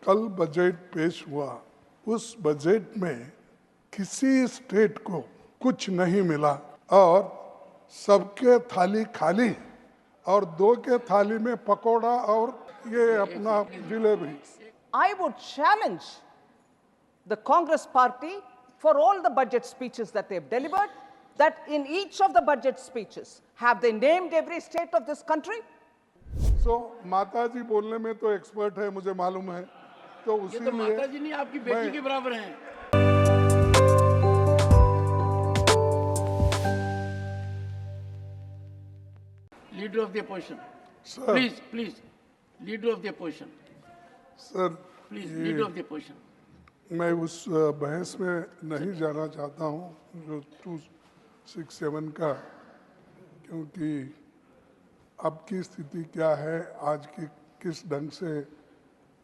कल बजट पेश हुआ, उस बजट में किसी स्टेट को कुछ नहीं मिला और सबके थाली खाली और दो के थाली में पकोड़ा और ये अपना jalebi. I would challenge the Congress party for all the budget speeches that they've delivered, that in each of the budget speeches, have they named every state of this country? माता जी बोलने में तो एक्सपर्ट है, मुझे मालूम है, तो उसी ये तो माता जी नहीं, आपकी बेटी के बराबर हैं। Leader of the opposition, please leader of the opposition sir, please leader of the opposition. मैं उस बहस में नहीं जाना चाहता हूँ जो 267 का, क्योंकि अब की स्थिति क्या है, आज की किस ढंग से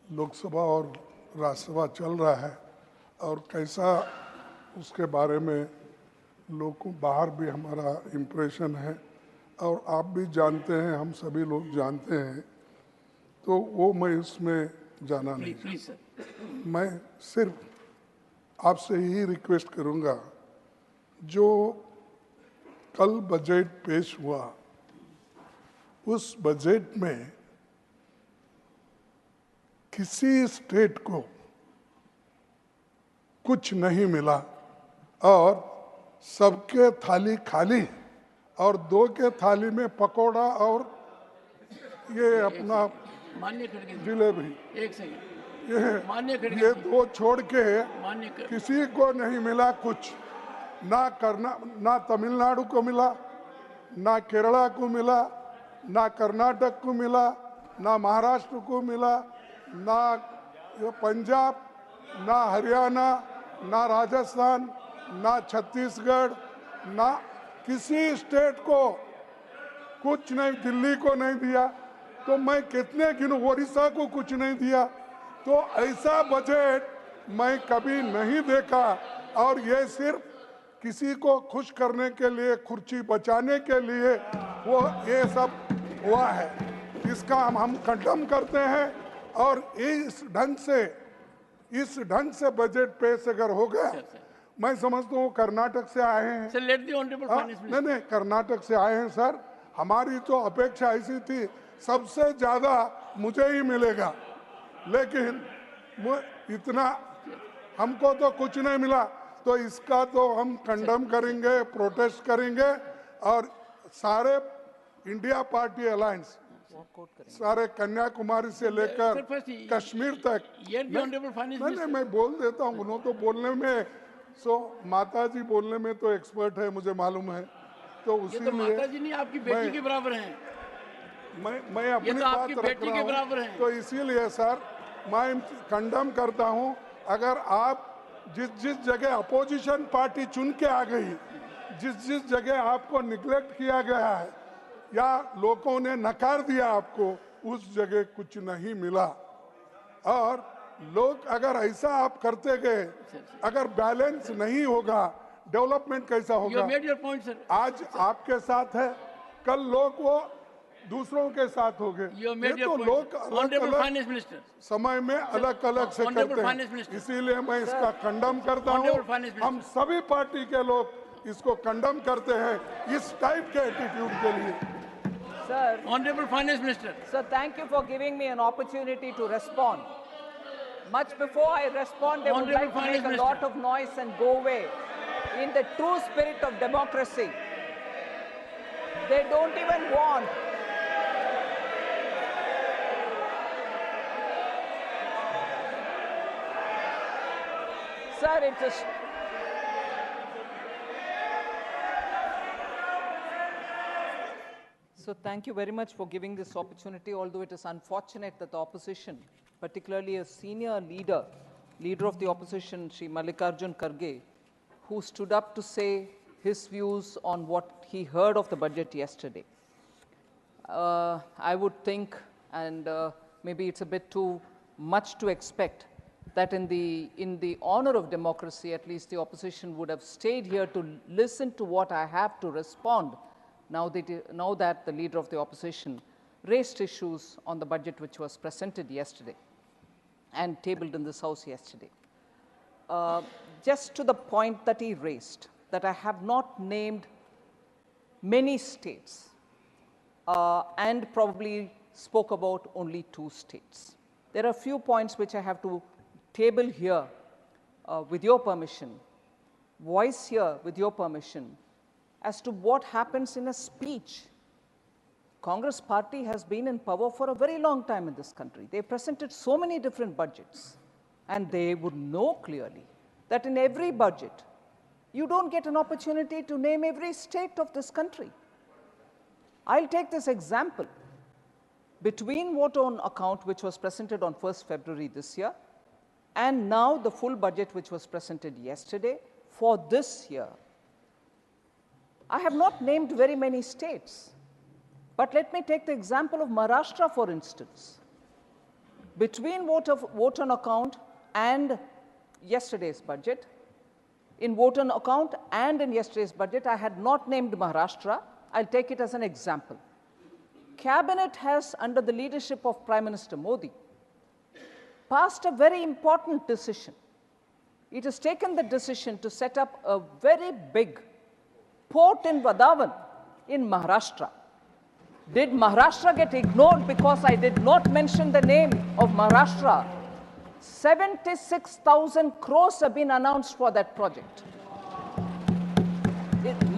लोकसभा और राज्यसभा चल रहा है और कैसा उसके बारे में लोगों बाहर भी हमारा इम्प्रेशन है और आप भी जानते हैं, हम सभी लोग जानते हैं, तो वो मैं इसमें जाना नहीं। प्लीज सर, मैं सिर्फ आपसे ही रिक्वेस्ट करूंगा, जो कल बजट पेश हुआ उस बजट में किसी स्टेट को कुछ नहीं मिला और सबके थाली खाली और दो के थाली में पकोड़ा और ये अपना मान्य खड़गे जिलेबी। एक सेकंड, ये दो छोड़ के किसी को नहीं मिला कुछ, ना तमिलनाडु को मिला, ना केरला को मिला, ना कर्नाटक को मिला, ना महाराष्ट्र को मिला, ना पंजाब, ना हरियाणा, ना राजस्थान, ना छत्तीसगढ़, ना किसी स्टेट को कुछ नहीं, दिल्ली को नहीं दिया, तो मैं कितने गिनूं, ओडिशा को कुछ नहीं दिया। तो ऐसा बजट मैं कभी नहीं देखा और ये सिर्फ किसी को खुश करने के लिए, कुर्सी बचाने के लिए वो ये सब हुआ है। इसका हम कंडम करते हैं और इस ढंग से बजट पेश अगर हो गया, मैं समझता हूँ कर्नाटक से आए हैं sir, let the honourable finance minister. नहीं, कर्नाटक से आए हैं सर, हमारी तो अपेक्षा ऐसी थी सबसे ज्यादा मुझे ही मिलेगा, लेकिन इतना हमको तो कुछ नहीं मिला, तो इसका तो हम कंडम करेंगे, प्रोटेस्ट करेंगे और सारे इंडिया पार्टी अलायंस, सारे कन्याकुमारी से लेकर कश्मीर तक। नहीं, मैं बोल देता हूँ, उन्होंने तो बोलने में, माता जी बोलने में तो एक्सपर्ट है, मुझे मालूम है, तो उसी तो माता जी नहीं, आपकी बेटी के बराबर हैं। मैं अपनी तो बात आपकी बेटी के बराबर हैं। तो इसीलिए सर मैं कंडम करता हूं, अगर आप जिस जगह अपोजिशन पार्टी चुन के आ गई, जिस जगह आपको निग्लेक्ट किया गया है या लोगों ने नकार दिया आपको, उस जगह कुछ नहीं मिला। और लोग अगर ऐसा आप करते गए, अगर बैलेंस नहीं होगा, डेवलपमेंट कैसा होगा? आज आपके साथ है, कल लोग वो दूसरों के साथ हो गए। ये तो लोग अलग समय में अलग अलग से करते हैं, इसीलिए मैं इसका कंडम करता हूँ। हम सभी पार्टी के लोग इसको कंडम करते हैं इस टाइप के एटीट्यूड के लिए। Sir, Honorable Finance Minister. Sir, thank you for giving me an opportunity to respond. Much before I respond, they would like to make a lot of noise and go away. In the true spirit of democracy, they don't even want Sir, it's a So thank you very much for giving this opportunity, although it is unfortunate that the opposition, particularly a senior leader of the opposition, Shri Mallikarjun Kharge, who stood up to say his views on what he heard of the budget yesterday. I would think, and maybe it's a bit too much to expect, that in the honor of democracy, at least the opposition would have stayed here to listen to what I have to respond now that the leader of the opposition raised issues on the budget which was presented yesterday. and tabled in this House yesterday. Just to the point that he raised, that I have not named many states and probably spoke about only 2 states. There are a few points which I have to table here with your permission, voice here with your permission, as to what happens in a speech. Congress party has been in power for a very long time in this country. They presented so many different budgets, and they would know clearly that in every budget, you don't get an opportunity to name every state of this country. I'll take this example. Between vote on account, which was presented on 1st February this year, and now the full budget, which was presented yesterday for this year, I have not named very many states. But let me take the example of Maharashtra, for instance. Between vote on account and yesterday's budget, in vote on account and in yesterday's budget, I had not named Maharashtra. I'll take it as an example. Cabinet has, under the leadership of Prime Minister Modi, passed a very important decision. It has taken the decision to set up a very big port in Vadavan in Maharashtra. Did Maharashtra get ignored because I did not mention the name of Maharashtra? 76,000 crores have been announced for that project.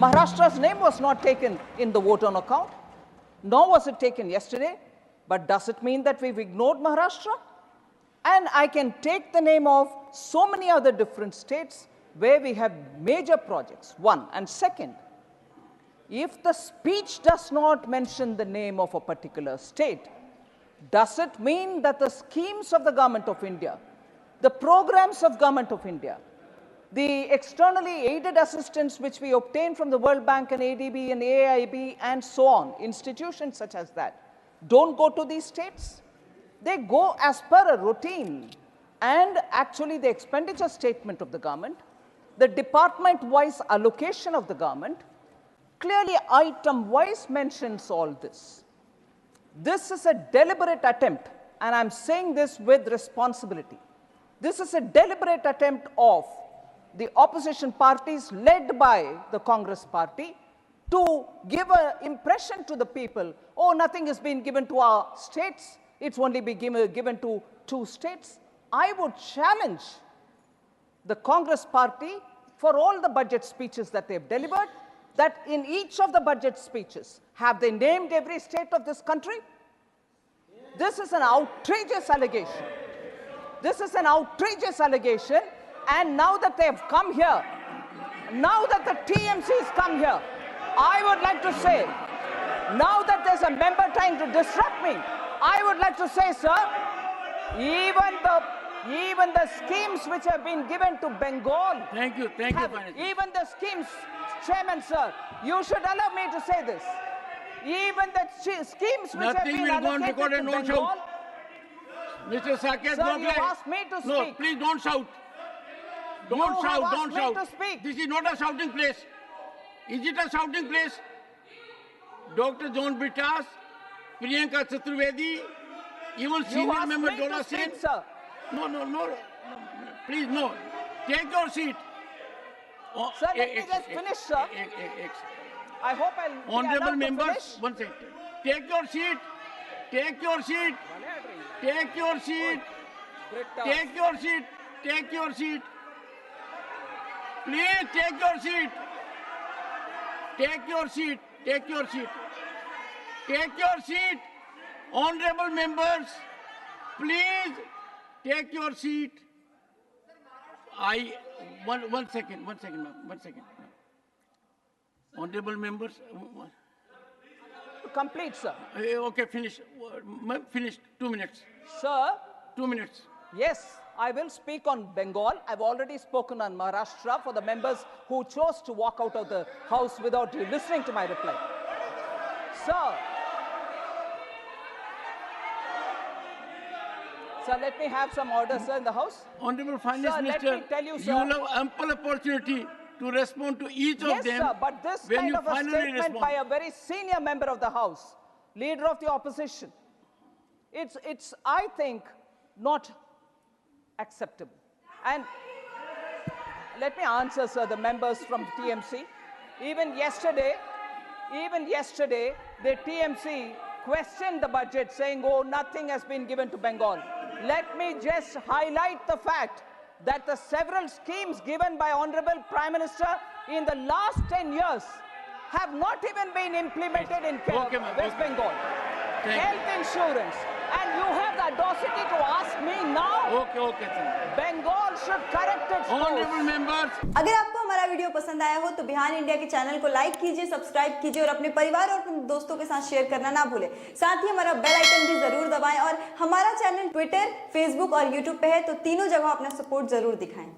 Maharashtra's name was not taken in the vote on account, nor was it taken yesterday. But does it mean that we've ignored Maharashtra? And I can take the name of so many other different states where we have major projects, one. And second, if the speech does not mention the name of a particular state, does it mean that the schemes of the Government of India, the programs of Government of India, the externally aided assistance which we obtain from the World Bank and ADB and AIB and so on, institutions such as that, don't go to these states? They go as per a routine. And actually the expenditure statement of the government, the department-wise allocation of the government, clearly item-wise mentions all this. This is a deliberate attempt, and I'm saying this with responsibility. This is a deliberate attempt of the opposition parties led by the Congress party to give an impression to the people, oh, nothing has been given to our states, it's only been given to 2 states. I would challenge the Congress party for all the budget speeches that they've delivered, that in each of the budget speeches, have they named every state of this country? This is an outrageous allegation. This is an outrageous allegation. And now that they have come here, now that the TMC has come here, I would like to say, now that there's a member trying to disrupt me, I would like to say, sir, even the schemes which have been given to Bengal. Thank you, even the schemes, Chairman, sir, you should allow me to say this. Even the schemes which have been allocated to Bengal. Mr. Saket, sir, you asked me to speak. No, please don't shout. Don't shout, don't shout. To speak. This is not a shouting place. Is it a shouting place? Dr. John Britas, Priyanka Chaturvedi, even senior member Dola Sen. No. Please, no. Take your seat. Oh, sir, let me just finish, sir. I hope I'll Honorable members, one second. Take your seat. Take your seat. Take your seat. Take your seat. Take your seat. Please take your seat. Take your seat. Take your seat. Take your seat. Honorable members, please take your seat. One second, ma'am. Honorable members. Complete, sir. Okay, finish. Finish. 2 minutes. Sir. 2 minutes. Yes, I will speak on Bengal. I've already spoken on Maharashtra for the members who chose to walk out of the house without listening to my reply. Sir, let me have some order, sir, in the house. Honorable Finance sir, Minister, let me tell you, sir, will have ample opportunity to respond to each of them. Yes, sir, but this kind of a statement by a very senior member of the House, leader of the opposition, it's I think, not acceptable. And let me answer, sir, the members from TMC. Even yesterday, the TMC questioned the budget, saying, oh, nothing has been given to Bengal. Let me just highlight the fact that the several schemes given by Honorable Prime Minister in the last 10 years have not even been implemented in West Bengal. Health insurance. And you have the audacity to ask me now? Okay, sir. Bengal should correct its course. Honorable members. अगर आपको हमारा video पसंद आया हो तो बिहान India के channel को like कीजिए, सब्सक्राइब कीजिए और अपने परिवार और अपने दोस्तों के साथ शेयर करना ना भूलें। साथ ही हमारा बेल आइकन भी जरूर दबाएं और हमारा चैनल ट्विटर, फेसबुक और यूट्यूब पे है, तो तीनों जगह अपना सपोर्ट जरूर दिखाएं।